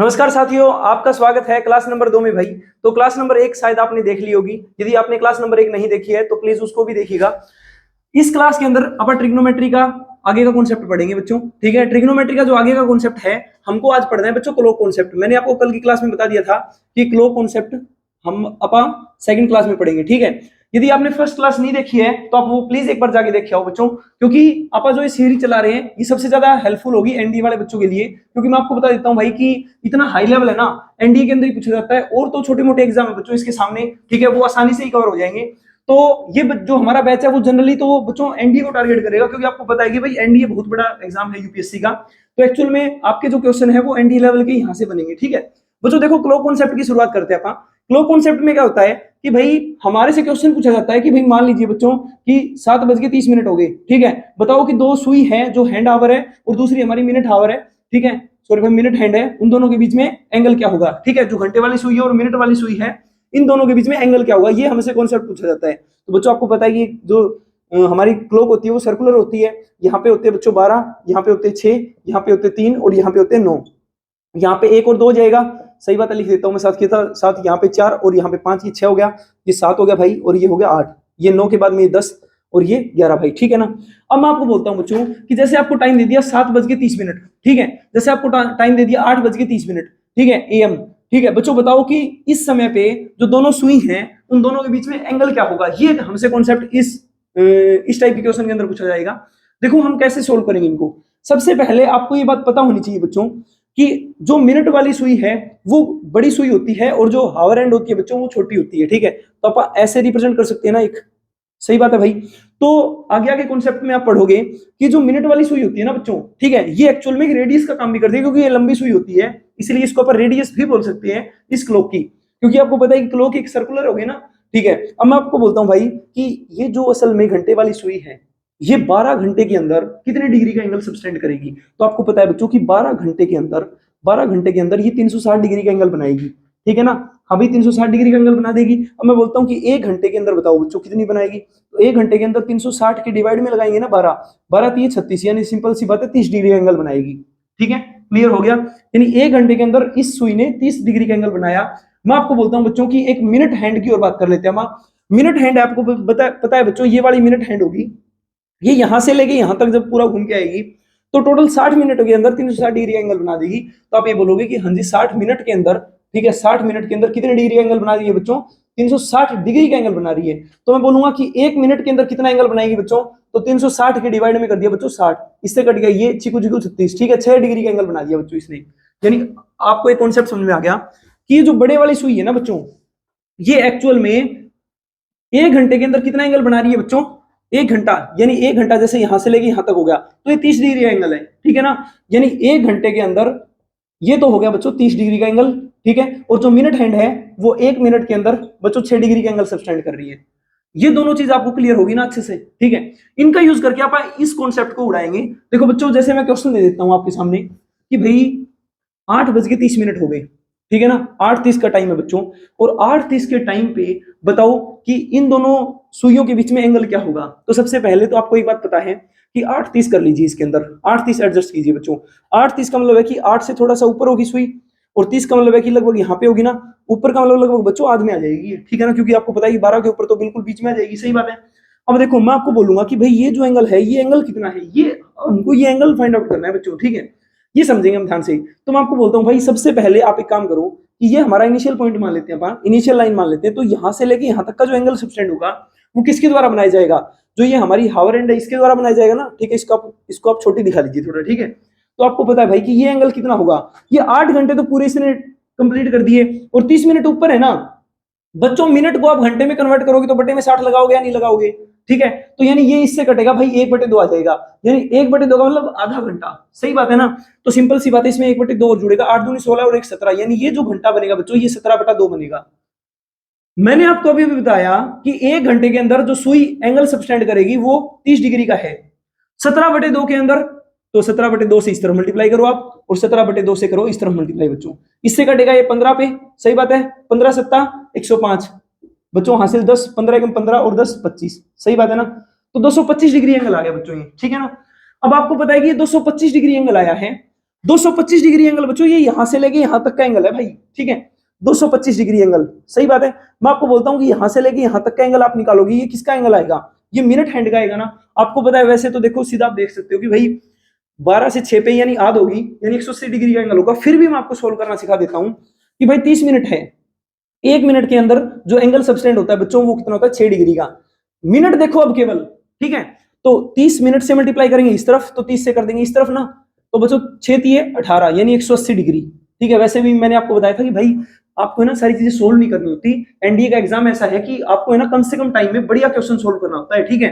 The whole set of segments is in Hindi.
नमस्कार साथियों, आपका स्वागत है क्लास नंबर 2 में। भाई तो क्लास नंबर 1 शायद आपने देख ली होगी। यदि आपने क्लास नंबर 1 नहीं देखी है तो प्लीज उसको भी देखिएगा। इस क्लास के अंदर अपन ट्रिग्नोमेट्री का आगे का कॉन्सेप्ट पढ़ेंगे बच्चों। ठीक है, ट्रिग्नोमेट्री का जो आगे का कॉन्सेप्ट है हमको आज पढ़ना है बच्चों क्लोक कॉन्सेप्ट। मैंने आपको कल की क्लास में बता दिया था कि क्लोक कॉन्सेप्ट हम अपन सेकंड क्लास में पढ़ेंगे। ठीक है, यदि आपने फर्स्ट क्लास नहीं देखी है तो आप वो प्लीज एक बार जाके देखे आओ बच्चों, क्योंकि आप जो ये सीरीज चला रहे हैं ये सबसे ज्यादा हेल्पफुल होगी एनडीए वाले बच्चों के लिए। क्योंकि मैं आपको बता देता हूं भाई कि इतना हाई लेवल है ना, एनडीए के अंदर ही पूछा जाता है, और तो छोटे मोटे एग्जाम है बच्चों इसके सामने। ठीक है, वो आसानी से ही कवर हो जाएंगे। तो ये जो हमारा बैच है वो जनरली तो बच्चों एनडीए को टारगेट करेगा, क्योंकि आपको पता है कि भाई एनडीए बहुत बड़ा एग्जाम है यूपीएससी का। तो एक्चुअल में आपके जो क्वेश्चन है वो एनडीए लेवल के यहाँ से बनेंगे। ठीक है बच्चों, देखो क्लोक कॉन्सेप्ट की शुरुआत करते हैं। क्लोक कॉन्सेप्ट में क्या होता है कि भाई हमारे से क्वेश्चन पूछा जाता है कि भाई मान लीजिए बच्चों कि 7:30 हो गए। ठीक है, बताओ कि दो सुई है जो हैंड आवर है और दूसरी हमारी मिनट आवर है। ठीक है, सॉरी भाई मिनट हैंड है, उन दोनों के बीच में एंगल क्या होगा। ठीक है, जो घंटे वाली सुई है और मिनट वाली सुई है, इन दोनों के बीच में एंगल क्या होगा, ये हमसे कॉन्सेप्ट पूछा जाता है। तो बच्चों आपको पता है कि जो हमारी क्लॉक होती है वो सर्कुलर होती है। यहाँ पे होते हैं बच्चों 12, यहाँ पे होते हैं 6, यहाँ पे होते हैं 3 और यहाँ पे होते हैं 9। यहाँ पे 1 और 2 हो जाएगा, सही बात है, लिख देता हूँ मैं साथ के साथ। यहाँ पे 4 और यहाँ पे 5, ये 6 हो गया, ये 7 हो गया भाई, और ये हो गया 8, ये 9 के बाद में ये 10 और ये 11 भाई। ठीक है ना। अब मैं आपको बोलता हूँ बच्चों कि जैसे आपको टाइम दे दिया 7:30। ठीक है, जैसे आपको टाइम दे दिया 8:30। ठीक है एएम। ठीक है बच्चों, बताओ कि इस समय पे जो दोनों सुई हैं उन दोनों के बीच में एंगल क्या होगा। ये हमसे कॉन्सेप्ट इस टाइप के क्वेश्चन के अंदर पूछा जाएगा। देखो हम कैसे सोल्व करेंगे इनको। सबसे पहले आपको ये बात पता होनी चाहिए बच्चों कि जो मिनट वाली सुई है वो बड़ी सुई होती है और जो हावर एंड होती है बच्चों वो छोटी होती है। ठीक है, तो आप ऐसे रिप्रेजेंट कर सकते हैं ना एक, सही बात है भाई। तो आगे आगे कॉन्सेप्ट में आप पढ़ोगे कि जो मिनट वाली सुई होती है ना बच्चों, ठीक है, ये एक्चुअल में रेडियस का काम भी करती है, क्योंकि ये लंबी सुई होती है, इसलिए इसको अपन रेडियस भी बोल सकते हैं इस क्लॉक की, क्योंकि आपको पता है कि क्लॉक एक सर्कुलर होगी ना। ठीक है, अब मैं आपको बोलता हूं भाई कि ये जो असल में घंटे वाली सुई है ये 12 घंटे के अंदर कितने डिग्री का एंगल सबटेंड करेगी। तो आपको पता है बच्चों कि 12 घंटे के अंदर ये 360 डिग्री का एंगल बनाएगी। ठीक है ना, अभी 360 डिग्री का एंगल बना देगी। अब मैं बोलता हूं कि 1 घंटे के अंदर बताओ बच्चों कितनी बनाएगी। तो 1 घंटे के अंदर 360 के डिवाइड में लगाएंगे ना 12, 12 3 36, यानी सिंपल सी बात है 30 डिग्री का एंगल बनाएगी। ठीक है, क्लियर हो गया। यानी 1 घंटे के अंदर इस सुई ने 30 डिग्री का एंगल बनाया। मैं आपको बोलता हूं बच्चों की एक मिनट हैंड की और बात कर लेते हैं। मिनट हैंड आपको पता है बच्चों, ये वाली मिनट हैंड होगी, ये यहां से लेके यहां तक जब पूरा घूम के आएगी तो टोटल 60 मिनट के अंदर 360 डिग्री एंगल बना देगी। तो आप ये बोलोगे कि हाँ जी 60 मिनट के अंदर, ठीक है, 60 मिनट के अंदर कितने डिग्री एंगल बना रही है बच्चों, 360 डिग्री का एंगल बना रही है। तो मैं बोलूंगा कि 1 मिनट के अंदर कितना एंगल बनाएगी बच्चों, तो 360 के डिवाइड में कर दिया बच्चों 60, इससे कट गया ये चिकू चिकू 36। ठीक है, 6 डिग्री का एंगल बना दिया बच्चों इसने। यानी आपको एक कॉन्सेप्ट समझ में आ गया कि ये जो बड़े वाली सुई है ना बच्चों, ये एक्चुअल में 1 घंटे के अंदर कितना एंगल बना रही है बच्चों, 1 घंटा, यानी 1 घंटा जैसे यहां से लेके यहां तक हो गया तो ये 30 डिग्री का एंगल है। ठीक है ना, यानी 1 घंटे के अंदर ये तो हो गया बच्चों 30 डिग्री का एंगल। ठीक है, और जो मिनट हैंड है वो 1 मिनट के अंदर बच्चों 6 डिग्री का एंगल सबटेंड कर रही है। ये दोनों चीज आपको क्लियर होगी ना अच्छे से। ठीक है, इनका यूज करके आप इस कॉन्सेप्ट को उड़ाएंगे। देखो बच्चों, जैसे मैं क्वेश्चन दे देता हूं आपके सामने कि भाई 8:30 हो गए। ठीक है ना, 8:30 का टाइम है बच्चों, और 8:30 के टाइम पे बताओ कि इन दोनों सुइयों के बीच में एंगल क्या होगा। तो सबसे पहले तो आपको एक बात पता है कि 8:30 कर लीजिए, इसके अंदर 8:30 एडजस्ट कीजिए बच्चों। 8:30 का मतलब है कि 8 से थोड़ा सा ऊपर होगी सुई, और 30 का मतलब है कि लगभग यहाँ पे होगी ना, ऊपर का मतलब लगभग बच्चों आध में आ जाएगी। ठीक है ना, क्योंकि आपको पता है कि 12 के ऊपर तो बिल्कुल बीच में आ जाएगी, सही बात है। अब देखो मैं आपको बोलूंगा कि भाई ये जो एंगल है ये एंगल कितना है, ये हमको ये एंगल फाइंड आउट करना है बच्चों। ठीक है, ये समझेंगे हम ध्यान से। तो मैं आपको बोलता हूँ भाई सबसे पहले आप एक काम करो कि ये हमारा इनिशियल पॉइंट मान लेते हैं, अपन इनिशियल लाइन मान लेते हैं। तो यहाँ से लेके यहाँ तक का जो एंगल सबटेंड होगा वो किसके द्वारा बनाया जाएगा, जो ये हमारी हावर एंड है इसके द्वारा बनाया जाएगा ना। ठीक है, इसको आप छोटी दिखा लीजिए थोड़ा। ठीक है, तो आपको पता है भाई कि ये एंगल कितना होगा, ये 8 घंटे तो पूरे इसने कंप्लीट कर दिए, और 30 मिनट ऊपर है ना बच्चों। मिनट को आप घंटे में कन्वर्ट करोगे तो बटे में 60 लगाओगे या नहीं लगाओगे। ठीक है, तो यानी ये इससे कटेगा भाई 1/2 आ जाएगा, यानी 1/2 का मतलब आधा घंटा, सही बात है ना। तो सिंपल सी बात है, इसमें 1/2 और जुड़ेगा, 8 दूनी 16 और 1 17, यानी ये जो घंटा बनेगा बच्चों ये 17/2 बनेगा। मैंने आपको अभी भी बताया कि 1 घंटे के अंदर जो सुई एंगल सबटेंड करेगी वो 30 डिग्री का है। 17/2 के अंदर, तो 17/2 से इस तरफ मल्टीप्लाई करो आप, और 17/2 से करो इस तरफ मल्टीप्लाई बच्चों, इससे कटेगा ये 15 पे, सही बात है। 15 7 105 बच्चों, हासिल 10, 15 एकम 15 और 10 25, सही बात है ना। तो 225 डिग्री एंगल आ गया बच्चों ये। ठीक है ना, अब आपको पता है कि ये 225 डिग्री एंगल आया है, 225 डिग्री एंगल बच्चों, ये यहां से लेके यहां तक का एंगल है भाई, ठीक है, 225 डिग्री एंगल, सही बात है। मैं आपको बोलता हूं कि यहां से लेके यहां तक का एंगल आप निकालोगे, ये किसका एंगल आएगा, ये मिनट हैंड का आएगा ना। आपको पता है वैसे तो देखो सीधा आप देख सकते हो कि भाई 12 से 6 पे यानी आध होगी, यानी 180 डिग्री का एंगल होगा। फिर भी मैं आपको सोल्व करना सिखा देता हूं कि भाई 30 मिनट है, 1 मिनट के अंदर जो एंगल सबटेंड होता है बच्चों वो कितना होता है, 6 डिग्री का। मिनट देखो अब केवल, ठीक है, तो 30 मिनट से मल्टीप्लाई करेंगे इस तरफ, तो 30 से कर देंगे इस तरफ ना, तो बच्चों 6 तिये 18 यानी 180 डिग्री, ठीक है। वैसे भी मैंने आपको बताया था कि भाई आपको है ना सारी चीजें सोल्व नहीं करनी होती, एनडीए का एग्जाम ऐसा है कि आपको है ना कम से कम टाइम में बढ़िया क्वेश्चन सोल्व करना होता है, ठीक है।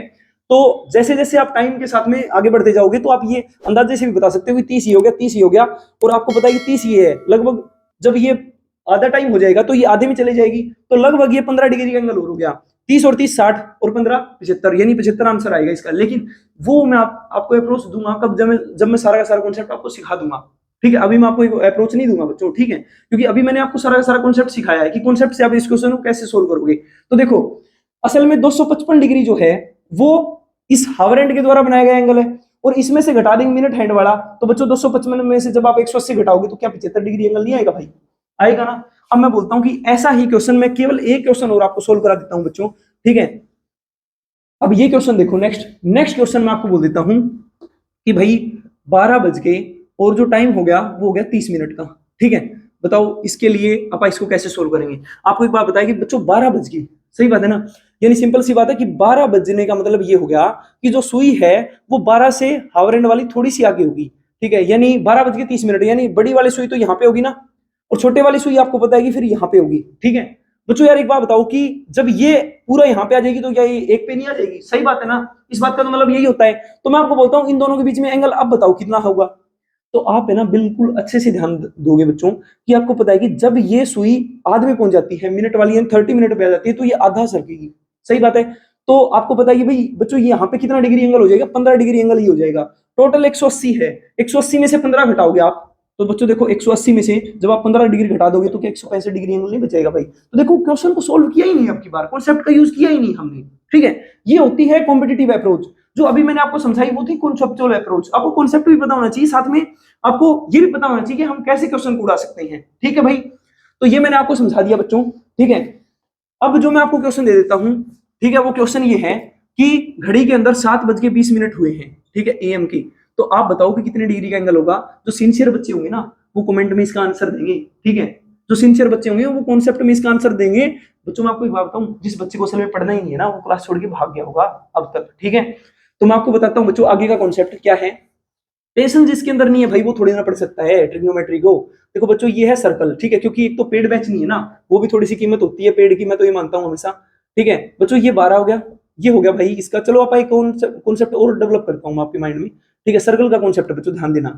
तो जैसे जैसे आप टाइम के साथ में आगे बढ़ते जाओगे तो आप ये अंदाजे से भी बता सकते हो कि 30 ही हो गया, 30 ही हो गया, और आपको पता है कि 30 ये है लगभग, जब ये आधा टाइम हो जाएगा तो ये आधे में चले जाएगी, तो लगभग ये 15 डिग्री का एंगल हो गया। 30 और 30 60 और 15 75, यानी 75 आंसर आएगा इसका। लेकिन वो मैं आपको अप्रोच दूंगा कब, जब मैं सारा का सारा कॉन्सेप्ट आपको सिखा दूंगा, ठीक है। अभी मैं आपको अप्रोच नहीं दूंगा बच्चों, ठीक है, क्योंकि अभी मैंने आपको सारा का सारा कॉन्सेप्ट सिखाया है कि कॉन्सेप्ट से आप इस क्वेश्चन को कैसे सोल्व करोगे। तो देखो असल में 255 डिग्री जो है वो इस हावर एंड के द्वारा बनाया गया एंगल है, और इसमें से घटा देंगे मिनट हैंड वाला, तो बच्चों 255 में से जब आप 180 घटाओगे तो क्या 75 डिग्री एंगल नहीं आएगा भाई, आएगा ना। अब मैं बोलता हूं कि ऐसा ही क्वेश्चन मैं केवल एक क्वेश्चन और आपको सोल्व करा देता हूं बच्चों, ठीक है। अब ये क्वेश्चन देखो, नेक्स्ट क्वेश्चन मैं आपको बोल देता हूं कि भाई 12 बज के और जो टाइम हो गया वो हो गया 30 मिनट का, ठीक है। बताओ इसके लिए आप इसको कैसे सोल्व करेंगे। आपको एक बात बताइए कि बच्चों 12 बज गई, सही बात है ना, यानी सिंपल सी बात है कि 12 बजने का मतलब ये हो गया कि जो सुई है वो 12 से हावर एंड वाली थोड़ी सी आगे होगी, ठीक है, यानी 12 बज के 30 मिनट, यानी बड़ी वाली सुई तो यहाँ पे होगी ना, और छोटे वाली सुई आपको पता है कि फिर यहाँ पे होगी, ठीक है। बच्चों यार एक बात बताओ कि जब ये पूरा यहाँ पे आ जाएगी तो क्या ये एक पे नहीं आ जाएगी, सही बात है ना, इस बात का तो मतलब यही होता है। तो मैं आपको बोलता हूँ इन दोनों के बीच में एंगल अब बताओ कितना होगा। तो आप है ना बिल्कुल अच्छे से ध्यान दोगे बच्चों कि आपको पता है कि जब ये सुई आधे में पहुंच जाती है, मिनट वाली 30 मिनट पे आ जाती है, तो ये आधा सरकेगी, सही बात है। तो आपको पता है कि भाई बच्चों यहाँ पे कितना डिग्री एंगल हो जाएगा, 15 डिग्री एंगल ही हो जाएगा। टोटल 180 है, 180 में से 15 घटाओगे आप, तो बच्चों देखो 180 में से जब आप 15 डिग्री घटा दोगे तो क्या 165 डिग्री एंगल नहीं बचेगा भाई। तो देखो क्वेश्चन को सोल्व किया ही नहीं, अब की बार कॉन्सेप्ट का यूज किया ही नहीं हमने, ठीक है। ये होती है कॉम्पिटिटिव अप्रोच। जो अभी मैंने आपको समझाई वो थी कॉन्सेप्चुअल अप्रोच। आपको कॉन्सेप्ट भी पता होना चाहिए, साथ में आपको ये भी पता होना चाहिए कि हम कैसे क्वेश्चन को उड़ा सकते हैं, ठीक है भाई। तो ये मैंने आपको समझा दिया बच्चों, ठीक है। अब जो मैं आपको क्वेश्चन दे देता हूं, ठीक है, वो क्वेश्चन ये है कि घड़ी के अंदर 7:20 हुए हैं, ठीक है, एएम की। तो आप बताओ कि कितने डिग्री का एंगल होगा। जो सिंसियर बच्चे होंगे ना वो कमेंट में इसका आंसर देंगे, ठीक है। जो सिंसियर बच्चे होंगे वो कॉन्सेप्ट में इसका आंसर देंगे। बच्चों मैं आपको एक बात बताऊं, जिस बच्चे को असल में पढ़ना ही नहीं है ना वो क्लास छोड़ के भाग गया होगा अब तक, ठीक है। तो मैं आपको बताता हूं बच्चों आगे का कॉन्सेप्ट क्या है। पेशेंस जिसके अंदर नहीं है भाई वो थोड़ी ना पढ़ सकता है ट्रिग्नोमेट्री को। देखो बच्चों ये है सर्कल, ठीक है, क्योंकि एक तो पेड़ बेंच नहीं है ना, वो भी थोड़ी सी कीमत होती है पेड़ की, मैं तो ये मानता हूं हमेशा, ठीक है। बच्चों ये 12 हो गया, ये हो गया भाई इसका। चलो आप एक कॉन्सेप्ट और डेवलप करता हूं आपके माइंड में, ठीक है। सर्कल का कॉन्सेप्ट बच्चों ध्यान देना।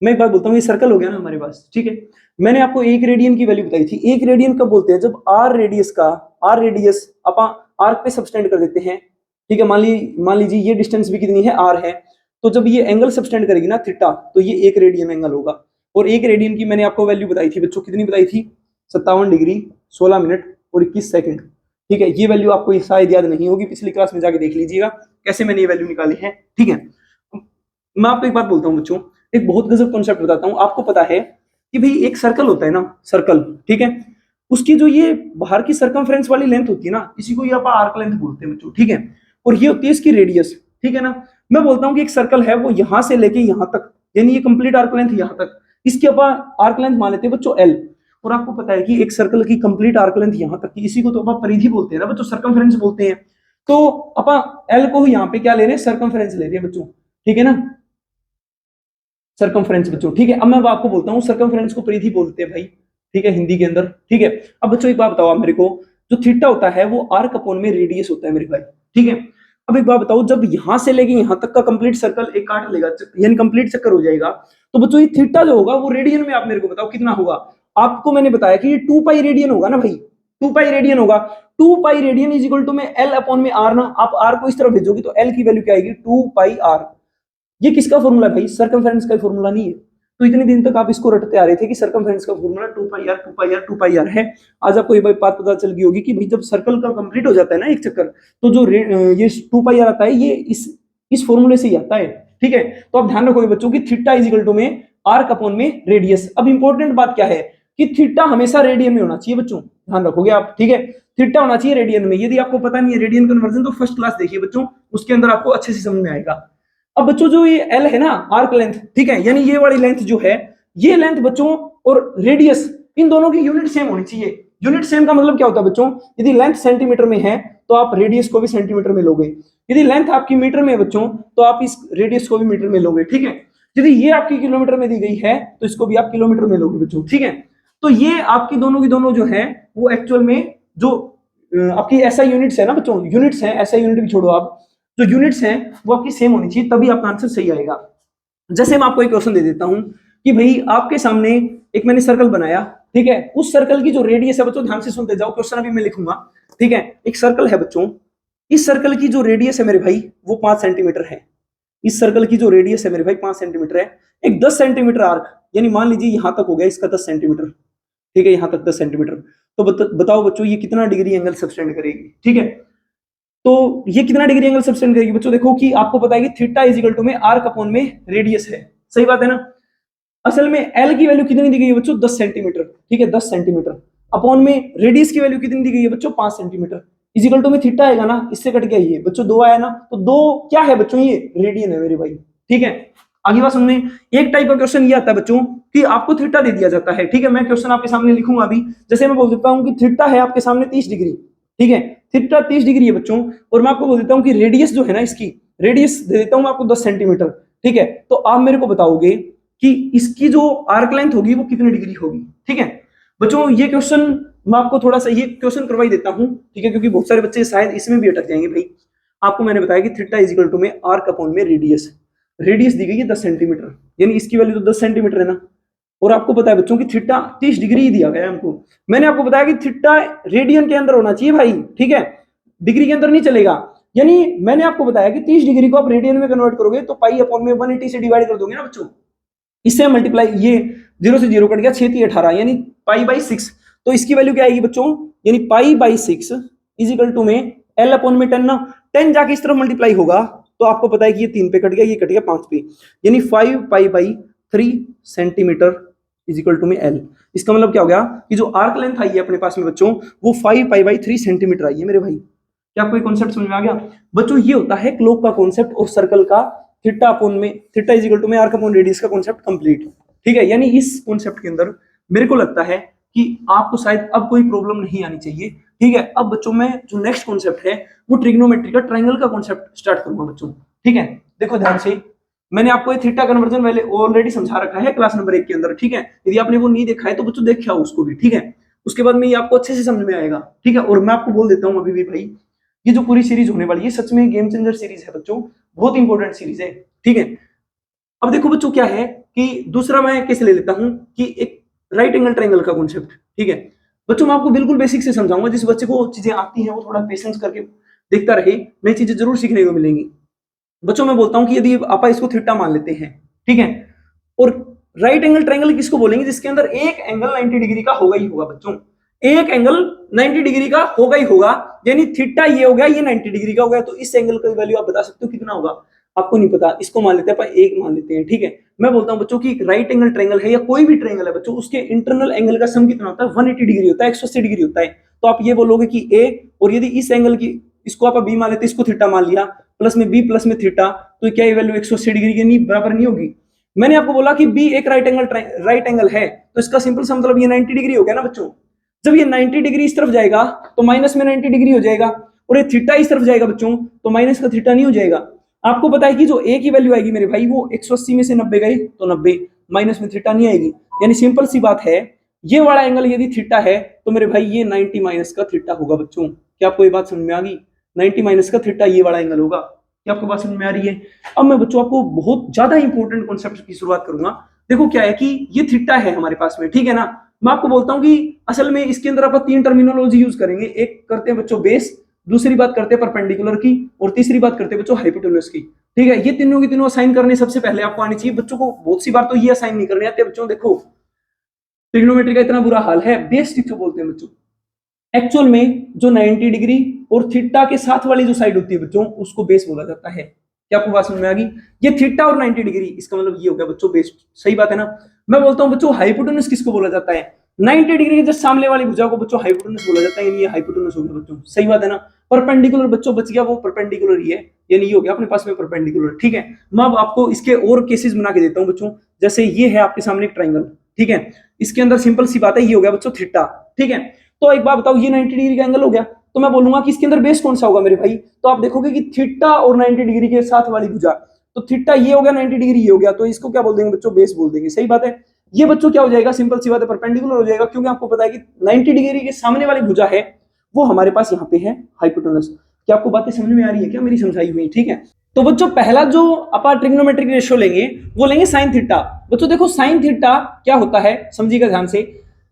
मैं एक बात बोलता हूँ, ये सर्कल हो गया ना हमारे पास, ठीक है। मैंने आपको 1 रेडियन की वैल्यू बताई थी। 1 रेडियन कब बोलते हैं, जब आर रेडियस अपन आर्क पे सबस्टेंड कर देते हैं, ठीक है। मान लीजिए ये डिस्टेंस भी कितनी है, आर है, तो जब ये एंगल सबस्टेंड करेगी ना थीटा, तो ये 1 रेडियन एंगल होगा। और 1 रेडियन की मैंने आपको वैल्यू बताई थी बच्चों, कितनी बताई थी, 57 डिग्री 16 मिनट और 21 सेकंड, ठीक है। ये वैल्यू आपको शायद याद नहीं होगी, पिछली क्लास में जाके देख लीजिएगा कैसे मैंने ये वैल्यू निकाली है, ठीक है। मैं आपको एक बात बोलता हूँ बच्चों, एक बहुत गजब कॉन्सेप्ट बताता हूँ। आपको पता है कि भाई एक सर्कल होता है ना, सर्कल, ठीक है, उसकी जो ये बाहर की सर्कमफ्रेंस वाली लेंथ होती है ना, इसी को ये आप आर्क लेंथ बोलते हैं बच्चों, ठीक है। और ये होती है इसकी रेडियस, ठीक है ना। मैं बोलता हूँ कि एक सर्कल है वो यहां से लेके यहां तक, यानी ये कंप्लीट आर्क लेंथ यहां तक, इसकी अपन आर्क लेंथ मान लेते हैं बच्चों एल। और आपको पता है कि एक सर्कल की कंप्लीट आर्क लेंथ यहां तक की, इसी को तो अपन परिधि बोलते हैं ना बच्चों, सर्कमफ्रेंस बोलते हैं। तो अपन एल को यहाँ पे क्या ले रहे हैं, सर्कमफ्रेंस ले रहे हैं बच्चों, ठीक है ना, सर्कमफ्रेंस बच्चों, ठीक है। अब मैं आपको बोलता हूँ सर्कमफ्रेंस को परिधि बोलते हैं भाई, ठीक है, हिंदी के अंदर, ठीक है। अब बच्चों एक बात बताओ आप मेरे को, जो थीटा होता है वो आर्क अपॉन में रेडियस होता है मेरे भाई, ठीक है। अब एक बात बताओ, जब यहां से लेके यहां तक का कंप्लीट सर्कल एक काट लेगा, यानी कंप्लीट चक्कर हो जाएगा, तो बच्चों ये थीटा जो होगा वो रेडियन में आप मेरे को बताओ कितना होगा। आपको मैंने बताया कि ये 2 पाई रेडियन होगा ना भाई, 2 पाई रेडियन होगा। 2 pi radian is equal to में एल अपॉन में आर ना, आप आर को इस तरफ भेजोगे तो एल की वैल्यू क्या आएगी, 2 पाई आर। ये किसका फॉर्मूला है भाई, सर्कमफेरेंस का फॉर्मूला नहीं है। तो इतने दिन तक आप इसको रटते आ रहे थे कि सर्कमफेरेंस का formula 2 pi R 2 pi R 2 pi R है। आज आपको ये बात पता चल गई होगी कि भाई जब सर्कल का कंप्लीट हो जाता है ना एक चक्कर, तो जो ये 2 पाई आर आता है ये इस फॉर्मूले से ही आता है, ठीक है। तो आप ध्यान रखोगे बच्चों की थीटा इज इक्वल टू में आर्क अपॉन में रेडियस। अब इंपॉर्टेंट बात क्या है कि थीटा हमेशा रेडियन में होना चाहिए बच्चों, ध्यान रखोगे आप, ठीक है, थीटा होना चाहिए रेडियन में। यदि आपको पता नहीं है रेडियन कन्वर्जन तो फर्स्ट क्लास देखिए बच्चों, उसके अंदर आपको अच्छे से समझ में आएगा। अब बच्चों जो ये एल है ना, आर्क लेंथ, ठीक है, यानी ये वाली लेंथ जो है, ये लेंथ बच्चों और रेडियस इन दोनों की यूनिट सेम होनी चाहिए। यूनिट सेम का मतलब क्या होता है बच्चों, यदि लेंथ सेंटीमीटर में है तो आप रेडियस को भी सेंटीमीटर में लोगे, यदि लेंथ आपकी मीटर में है बच्चों तो आप इस रेडियस को भी मीटर में लोगे, ठीक है। यदि ये आपकी किलोमीटर में दी गई है तो इसको भी आप किलोमीटर में लोगे बच्चों, ठीक है। तो ये आपकी दोनों की दोनों जो है वो एक्चुअल में जो आपकी ऐसा यूनिट्स है ना बच्चों, यूनिट्स है, ऐसा यूनिट भी छोड़ो आप, जो यूनिट्स हैं वो आपकी सेम होनी चाहिए, तभी आपका आंसर सही आएगा। जैसे मैं आपको एक क्वेश्चन दे देता हूं कि भाई आपके सामने एक मैंने सर्कल बनाया, ठीक है, उस सर्कल की जो रेडियस है बच्चों, ध्यान से सुनते जाओ, क्वेश्चन अभी मैं लिखूंगा, ठीक है। एक सर्कल है बच्चों, इस सर्कल की जो रेडियस है मेरे भाई वो 5 सेंटीमीटर है। इस सर्कल की जो रेडियस है मेरे भाई 5 सेंटीमीटर है। एक 10 सेंटीमीटर आर्क, यानी मान लीजिए यहां तक हो गया इसका 10 सेंटीमीटर, ठीक है, यहां तक 10 सेंटीमीटर। तो बताओ बच्चों ये कितना डिग्री एंगल सबटेंड करेगी, ठीक है। तो ये कितना डिग्री एंगल सबटेंड करेगी बच्चों, देखो कि आपको पता है कि थीटा इज इक्वल टू में आर्क अपॉन में रेडियस है, सही बात है ना। असल में एल की वैल्यू कितनी दी गई है बच्चों, 10 सेंटीमीटर, ठीक है, 10 सेंटीमीटर अपॉन में रेडियस की वैल्यू कितनी दी गई है बच्चों, 5 सेंटीमीटर, इज इक्वल टू में थीटा आएगा ना, इससे कट गया ये बच्चों 2 आया ना, तो 2 क्या है बच्चों, ये रेडियन है मेरे भाई, ठीक है। आगे बात सुनने, एक टाइप का क्वेश्चन ये आता है बच्चों कि आपको थीटा दे दिया जाता है, ठीक है, मैं क्वेश्चन आपके सामने लिखूंगा अभी। जैसे मैं बोल देता हूं कि थीटा है आपके सामने 30 डिग्री, ठीक है, थीटा 30 डिग्री है बच्चों, और मैं आपको बोल देता हूं कि रेडियस जो है ना, इसकी रेडियस दे देता हूं मैं आपको 10 सेंटीमीटर, ठीक है। तो आप मेरे को बताओगे कि इसकी जो आर्क लेंथ होगी वो कितनी डिग्री होगी, ठीक है। बच्चों ये क्वेश्चन मैं आपको थोड़ा सा ये क्वेश्चन करवाई देता हूं, ठीक है, क्योंकि बहुत सारे बच्चे शायद इसमें भी अटक जाएंगे। भाई आपको मैंने बताया कि थीटा इज इक्वल टू में आर्क अपॉन में रेडियस, रेडियस दी गई है 10 सेंटीमीटर, यानी इसकी वैल्यू तो 10 सेंटीमीटर है ना, और आपको पता है बच्चों की थीटा 30 डिग्री ही दिया गया है हमको। मैंने आपको बताया कि थीटा रेडियन के अंदर होना चाहिए भाई, ठीक है, डिग्री के अंदर नहीं चलेगा। यानी मैंने आपको बताया कि 30 डिग्री को आप रेडियन में कन्वर्ट करोगे तो पाई अपॉन में 180 से डिवाइड कर दोगे ना बच्चों, इससे मल्टीप्लाई, ये 0 से 0 कट गया, 6 3 18, यानी पाई बाई 6, तो इसकी वैल्यू क्या आएगी बच्चों, यानी pi by 6 is equal to में एल अपॉन में 10 ना, 10 जाके इस तरफ मल्टीप्लाई होगा तो आपको पता है कि ये 3 पे कट गया, ये कट गया 5 पे, यानी 5 pi by 3 centimetre is equal to में एल। इसका मतलब क्या हो गया कि जो आर्क लेंथ आई है अपने पास में बच्चों वो 5 पाई बाई 3 सेंटीमीटर आई है मेरे भाई। क्या आपको कॉन्सेप्ट समझ में आ गया बच्चों, ये होता है क्लोक का कॉन्सेप्ट और सर्कल का थीटा अपॉन में, थीटा इज इक्वल टू में आर्क अपॉन रेडियस का कॉन्सेप्ट कंप्लीट, ठीक है। यानी इस कॉन्सेप्ट के अंदर मेरे को लगता है कि आपको शायद अब कोई प्रॉब्लम नहीं आनी चाहिए, ठीक है। अब बच्चों में जो नेक्स्ट कॉन्सेप्ट है वो ट्रिग्नोमेट्री का ट्रायंगल का कॉन्सेप्ट स्टार्ट करूंगा बच्चों, ठीक है। देखो ध्यान से, मैंने आपको ये थीटा कन्वर्जन पहले ऑलरेडी समझा रखा है क्लास नंबर 1 के अंदर, ठीक है। यदि आपने वो नहीं देखा है तो बच्चों देख आओ उसको भी, ठीक है। उसके बाद में ये आपको अच्छे से समझ में आएगा, ठीक है। और मैं आपको बोल देता हूँ अभी भी भाई, ये जो पूरी सीरीज होने वाली है सच में गेम चेंजर सीरीज है बच्चों, बहुत इंपॉर्टेंट सीरीज है, ठीक है। अब देखो बच्चों क्या है कि दूसरा मैं कैसे ले लेता हूं कि एक राइट एंगल ट्रायंगल का कॉन्सेप्ट, ठीक है। बच्चों मैं आपको बिल्कुल बेसिक से समझाऊंगा, जिस बच्चे को चीजें आती हैं वो थोड़ा पेशेंस करके देखता रहे, नई चीजें जरूर सीखने को मिलेंगी। बच्चों मैं बोलता हूं कि यदि आप इसको थीटा मान लेते हैं, ठीक है, और राइट एंगल ट्रायंगल किसको बोलेंगे, जिसके अंदर एक एंगल 90 डिग्री का होगा ही होगा बच्चों, एक एंगल 90 डिग्री का होगा ही होगा, यानी थीटा ये हो गया, ये 90 डिग्री का हो गया, तो इस एंगल का वैल्यू आप बता सकते हो कितना होगा, आपको नहीं पता, इसको मान लेते हैं अपन, एक मान लेते हैं, ठीक है। मैं बोलता हूं बच्चों की राइट एंगल ट्रायंगल है या कोई भी ट्रायंगल है बच्चों, उसके इंटरनल एंगल का सम कितना होता है, 180 डिग्री होता है, 180 डिग्री होता है। तो आप ये बोलोगे कि ए, और यदि इस एंगल की, इसको आप बी मान लेते, इसको थीटा मान लिया, प्लस में बी प्लस में थीटा, तो क्या ये वैल्यू 180 डिग्री के नहीं बराबर नहीं होगी। मैंने आपको बोला कि बी एक राइट एंगल है, तो इसका सिंपल सा मतलब ये 90 डिग्री हो गया ना बच्चों। जब ये 90 डिग्री इस तरफ जाएगा तो माइनस में 90 डिग्री हो जाएगा, और ये थीटा इस तरफ जाएगा बच्चों तो माइनस का थीटा नहीं हो जाएगा। आपको पता है कि जो ए की वैल्यू आएगी मेरे भाई वो 180 में से 90 गए तो 90, माइनस में थीटा नहीं आएगी। यानी सिंपल सी बात है, ये वाला एंगल यदि थीटा है तो मेरे भाई ये 90 माइनस का थीटा होगा बच्चों। क्या आपको ये बात समझ में आ गई, 90 माइनस का थीटा ये वाला एंगल होगा। क्या आपको बात समझ में आ रही है। अब मैं बच्चों आपको बहुत ज्यादा इंपॉर्टेंट कॉन्सेप्ट की शुरुआत करूंगा। देखो क्या है कि ये थीटा है हमारे पास में, ठीक है ना। मैं आपको बोलता हूं कि असल में इसके अंदर आप 3 टर्मिनोलॉजी यूज करेंगे, एक करते हैं बच्चों बेस, दूसरी बात करते हैं परपेंडिकुलर की, और तीसरी बात करते हैं बच्चों हाइपोटेन्यूस की, ठीक है। ये तीनों की तीनों असाइन करने सबसे पहले आपको आनी चाहिए बच्चों को। बहुत सी बार तो ये असाइन नहीं करने आते बच्चों। देखो ट्रिग्नोमेट्री का इतना बुरा हाल है, बेस किसको बोलते हैं बच्चों, एक्चुअल में जो 90 डिग्री और थीटा के साथ वाली जो साइड होती है बच्चों उसको बेस बोला जाता है, क्या आपको बात समझ में आ गई? ये थीटा और 90 डिग्री, इसका मतलब ये हो गया बच्चों बेस। सही बात है ना? मैं बोलता हूँ बच्चों हाइपोटेनस किसको बोला जाता है? 90 डिग्री के जस्ट सामने वाली भुजा को बच्चों हाइपोटेनस बोला जाता है, ये हाइपोटेनस हो गया बच्चों। सही बात है ना? परपेंडिकुलर बच्चों बच गया, वो परपेंडिकुलर ही है, यानी ये हो गया अपने पास में परपेंडिकुलर। ठीक है, मैं अब आपको इसके और केसेस बना के देता हूं बच्चों। जैसे ये है आपके सामने एक ट्राइंगल, ठीक है, इसके अंदर सिंपल सी बात है, ये हो गया बच्चों थीटा। ठीक है, तो एक बात बताओ, ये 90 डिग्री का एंगल हो गया, तो मैं बोलूंगा कि इसके अंदर बेस कौन सा होगा मेरे भाई? तो आप देखोगे कि थीटा और 90 डिग्री के साथ वाली भुजा, तो थीटा ये हो गया, 90 डिग्री ये हो गया, तो इसको क्या बोल देंगे बच्चों? बेस बोल देंगे। सही बात है? ये बच्चों क्या हो जाएगा? सिंपल सी बात है, परपेंडिकुलर हो जाएगा, क्योंकि आपको पता है कि 90 डिग्री के सामने वाली भुजा है वो हमारे पास यहाँ पे है हाइपोटेनस। क्या आपको बातें समझ में आ रही है क्या मेरी समझाई हुई? ठीक है, तो बच्चों पहला जो अपन ट्रिग्नोमेट्रिक रेशियो लेंगे वो लेंगे साइन थीटा। बच्चों देखो साइन थीटा क्या होता है, समझिएगा ध्यान से।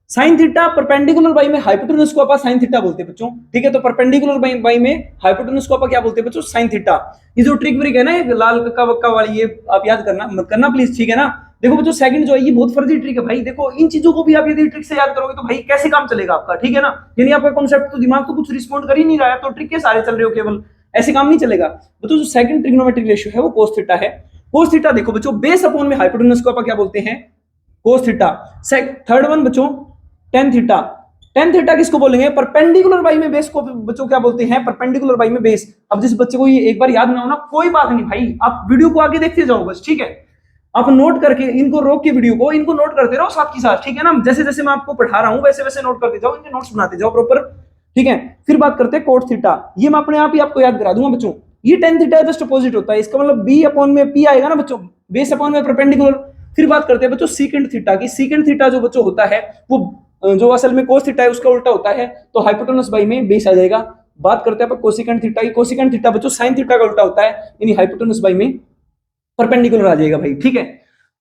साइन थीटा परपेंडिकुलर बाई में हाइपोटेनस को अपन साइन थीटा बोलते हैं बच्चों। ठीक है, तो परपेंडिकुलर बाई में हाइपोटेनस को अपन क्या बोलते हैं बच्चों? Sine theta. ये जो ट्रिक ब्रिक है ना, ये लाल कक्का वक्का वाली, ये आप याद करना मत करना प्लीज, ठीक है ना? देखो बच्चों सेकंड जो है ये बहुत फर्जी ट्रिक है भाई। देखो इन चीजों को भी आप यदि ट्रिक से याद करोगे तो भाई कैसे काम चलेगा आपका? ठीक है ना? यानी आपका कॉन्सेप्ट तो दिमाग तो कुछ रिस्पॉन्ड कर ही नहीं रहा है, तो ट्रिक के सारे चल रहे हो केवल, ऐसे काम नहीं चलेगा। बच्चों जो सेकंड ट्रिग्नोमेट्रिक रेशियो है वो कोस थीटा है। कोस थीटा देखो बच्चों बेस अपॉन में हाइपोटेनस को अपन क्या बोलते हैं? Cos theta. थर्ड वन बच्चों टेन थीटा। टेन थीटा किसको बोलेंगे? परपेंडिकुलर बाई में बेस को बच्चों क्या बोलते हैं? परपेंडिकुलर बाई में बेस। अब जिस बच्चे को ये एक बार याद ना हो ना, कोई बात नहीं भाई, आप वीडियो को आगे देखते जाओ बस, ठीक है? आप नोट करके इनको रोक के वीडियो को इनको नोट करते रहो साथ के साथ, ठीक है ना? जैसे जैसे मैं आपको पढ़ा रहा हूं वैसे वैसे नोट करते जाओ, इनके नोट्स बनाते जाओ प्रॉपर, ठीक है? फिर बात करते हैं कोट थीटा। ये मैं अपने आप ही आपको याद करा दूंगा बच्चों। ये टेन थीटा जस्ट अपोजिट होता है, इसका मतलब बी अपॉन में पी आएगा ना बच्चों, बेस अपॉन में परपेंडिकुलर। फिर बात करते हैं बच्चों सीकेंट थीटा की। सीकेंट थीटा जो बच्चों होता है वो जो असल में कोस थीटा है उसका उल्टा होता है, तो हाइपोटेनस बाई में बेस आ जाएगा। बात करते हैं कोसिकेंट थीटा की। कोसिकेंट थीटा बच्चों साइन थीटा का उल्टा होता है, यानी हाइपोटेनस बाई में परपेंडिकुलर आ जाएगा भाई, ठीक है?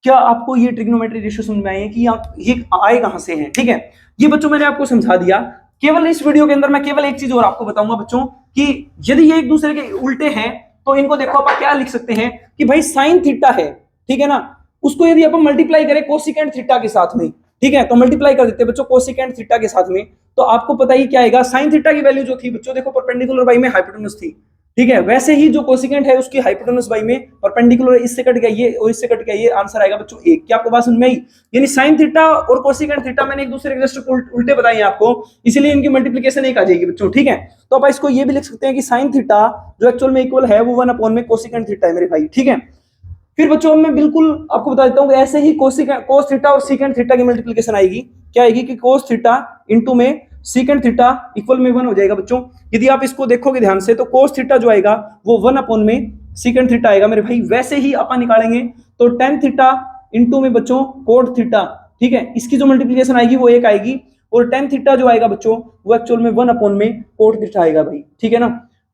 क्या आपको ये ट्रिग्नोमेट्री रेशियो समझ में आई है कि ये आए कहां से हैं? ठीक है, ये बच्चों मैंने आपको समझा दिया। केवल इस वीडियो के अंदर मैं केवल एक चीज और आपको बताऊंगा बच्चों कि यदि ये एक दूसरे के उल्टे हैं तो इनको देखो आप क्या लिख सकते हैं कि भाई साइन थीटा है, ठीक है ना, उसको यदि अपन मल्टीप्लाई करें कोसिकेंट थीटा के साथ में, ठीक है, तो मल्टीप्लाई कर देते हैं बच्चों कोसिकेंट थीटा के साथ में, तो आपको पता ही क्या आएगा? साइन थीटा की वैल्यू जो थी बच्चों देखो परपेंडिकुलर बाई में हाइपोटेनस थी, ठीक है? वैसे ही जो कोसिकेंट है उसकी हाइपोटेनस बाई में परपेंडिकुलर, इससे कट गया ये और इससे कट गया ये, आंसर आएगा बच्चों 1। क्या आपको बात समझ में आई? यानी साइन थीटा और कोसिकेंट थीटा मैंने एक दूसरे के जस्ट उल्टे बताए हैं आपको, इसीलिए इनकी मल्टीप्लिकेशन 1 आ जाएगी बच्चों, ठीक है? तो आप इसको ये भी लिख सकते हैं कि साइन थीटा जो एक्चुअल में इक्वल है वो 1 अपॉन में कोसिकेंट थीटा है मेरे भाई, ठीक है? फिर बच्चों मैं बिल्कुल आपको बता देता हूं ऐसे ही कोस थीटा और सीकेंट थीटा की मल्टीप्लिकेशन आएगी। क्या आएगी कि कोस थीटा इंटू में सीकेंट थीटा इक्वल में 1 हो जाएगा बच्चों। यदि आप इसको देखोगे ध्यान से तो कोस थीटा जो आएगा वो 1 अपॉन में सीकेंट थीटा आएगा मेरे भाई। वैसे ही अपन निकालेंगे तो टेन थीटा इंटू में बच्चों कोट थीटा, ठीक है, इसकी जो मल्टीप्लिकेशन आएगी वो 1 आएगी, और टेन थीटा जो आएगा बच्चों वो एक्चुअल में 1 अपॉन में कोट थीटा आएगा भाई, ठीक है ना?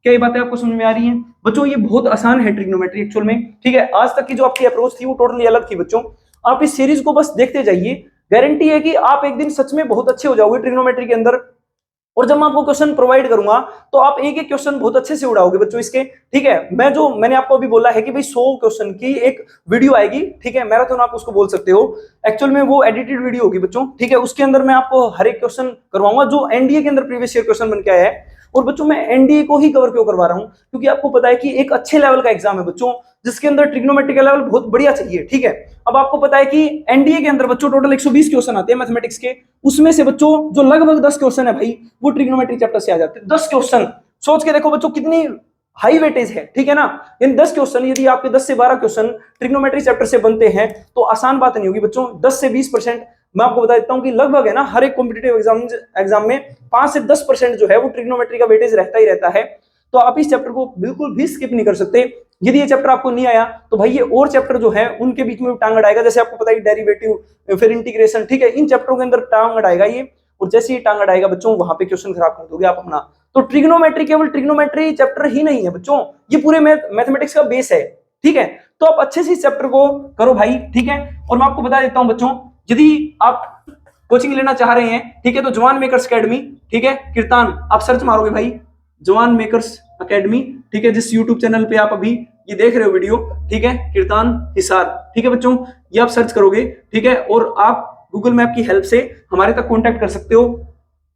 क्या ये बातें आपको समझ में आ रही हैं बच्चों? ये बहुत आसान है ट्रिग्नोमेट्री एक्चुअल में, ठीक है? आज तक की जो आपकी अप्रोच थी वो टोटली अलग थी बच्चों। आप इस सीरीज को बस देखते जाइए, गारंटी है कि आप एक दिन सच में बहुत अच्छे हो जाओगे ट्रिग्नोमेट्री के अंदर। और जब मैं आपको क्वेश्चन प्रोवाइड करूंगा तो आप एक एक क्वेश्चन बहुत अच्छे से उड़ाओगे बच्चों इसके, ठीक है? मैंने आपको अभी बोला है कि भाई 100 क्वेश्चन की एक वीडियो आएगी, ठीक है, मैराथन आप उसको बोल सकते हो। एक्चुअल में वो एडिटेड वीडियो होगी बच्चों, ठीक है? उसके अंदर मैं आपको हर एक क्वेश्चन करवाऊंगा जो एनडीए के अंदर प्रीवियस ईयर क्वेश्चन बन के आया है। और बच्चों मैं एनडीए को ही कवर क्यों करवा रहा हूं? क्योंकि आपको पता है कि एक अच्छे लेवल का एग्जाम है बच्चों जिसके अंदर ट्रिग्नोमेट्री का लेवल बहुत बढ़िया चाहिए, ठीक है? अब आपको पता है कि एनडीए के अंदर बच्चों टोटल 120 क्वेश्चन आते हैं मैथमेटिक्स के, उसमें से बच्चों जो लगभग 10 क्वेश्चन है भाई वो ट्रिग्नोमेट्री चैप्टर से आ जाते हैं। 10 क्वेश्चन सोच के देखो बच्चों कितनी हाई वेटेज है, ठीक है ना? इन 10 क्वेश्चन यदि आपके 10 से 12 क्वेश्चन ट्रिग्नोमेट्री चैप्टर से बनते हैं तो आसान बात नहीं होगी बच्चों। 10 से 20% मैं आपको बता देता हूं कि लगभग है ना हर एक कॉम्पिटिटिव एग्जाम में 5 से 10% जो है वो ट्रिग्नोमेट्री का वेटेज रहता ही रहता है। तो आप इस चैप्टर को बिल्कुल भी स्किप नहीं कर सकते। यदि ये चैप्टर आपको नहीं आया तो भाई ये और चैप्टर जो है उनके बीच में टांग अड़ाएगा, जैसे आपको पता है डेरिवेटिव फिर इंटीग्रेशन, ठीक है? इन चैप्टरों के अंदर टांग अड़ाएगा ये, और जैसे ही टांग अड़ाएगा बच्चों वहां पे क्वेश्चन खराब कर दोगे आप अपना। तो ट्रिग्नोमेट्री केवल ट्रिग्नोमेट्री चैप्टर ही नहीं है बच्चों, ये पूरे मैथमेटिक्स का बेस है, ठीक है? तो आप अच्छे से इस चैप्टर को करो भाई, ठीक है? और मैं आपको बता देता हूं बच्चों, यदि आप कोचिंग लेना चाह रहे हैं, ठीक है, तो जवान मेकर्स अकेडमी, ठीक है, कीर्तान, आप सर्च मारोगे भाई जवान मेकर्स अकेडमी, ठीक है, जिस यूट्यूब चैनल पे आप अभी ये देख रहे हो वीडियो, ठीक है, कीर्तान हिसार, ठीक है बच्चों, ये आप सर्च करोगे, ठीक है? और आप गूगल मैप की हेल्प से हमारे तक कांटेक्ट कर सकते हो।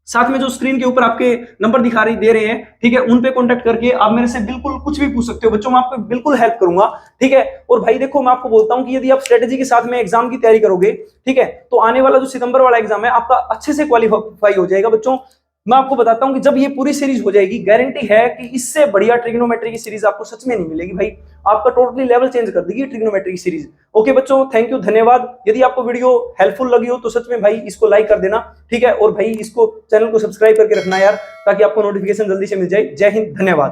साथ में जो स्क्रीन के ऊपर आपके नंबर दिखा दे रहे हैं, ठीक है, उन पे कांटेक्ट करके आप मेरे से बिल्कुल कुछ भी पूछ सकते हो बच्चों, मैं आपको बिल्कुल हेल्प करूंगा, ठीक है। और भाई देखो, मैं आपको बोलता हूं कि यदि आप स्ट्रेटेजी के साथ में एग्जाम की तैयारी करोगे, ठीक है, तो आने वाला जो सितंबर वाला एग्जाम है आपका अच्छे से क्वालिफाई हो जाएगा बच्चों। मैं आपको बताता हूं कि जब ये पूरी सीरीज हो जाएगी, गारंटी है कि इससे बढ़िया ट्रिग्नोमेट्री की सीरीज आपको सच में नहीं मिलेगी भाई, आपका टोटली लेवल चेंज कर देगी ट्रिग्नोमेट्री की सीरीज। ओके बच्चों, थैंक यू, धन्यवाद। यदि आपको वीडियो हेल्पफुल लगी हो तो सच में भाई इसको लाइक कर देना, ठीक है, और भाई इसको चैनल को सब्सक्राइब करके रखना यार, ताकि आपको नोटिफिकेशन जल्दी से मिल जाए। जय हिंद, धन्यवाद।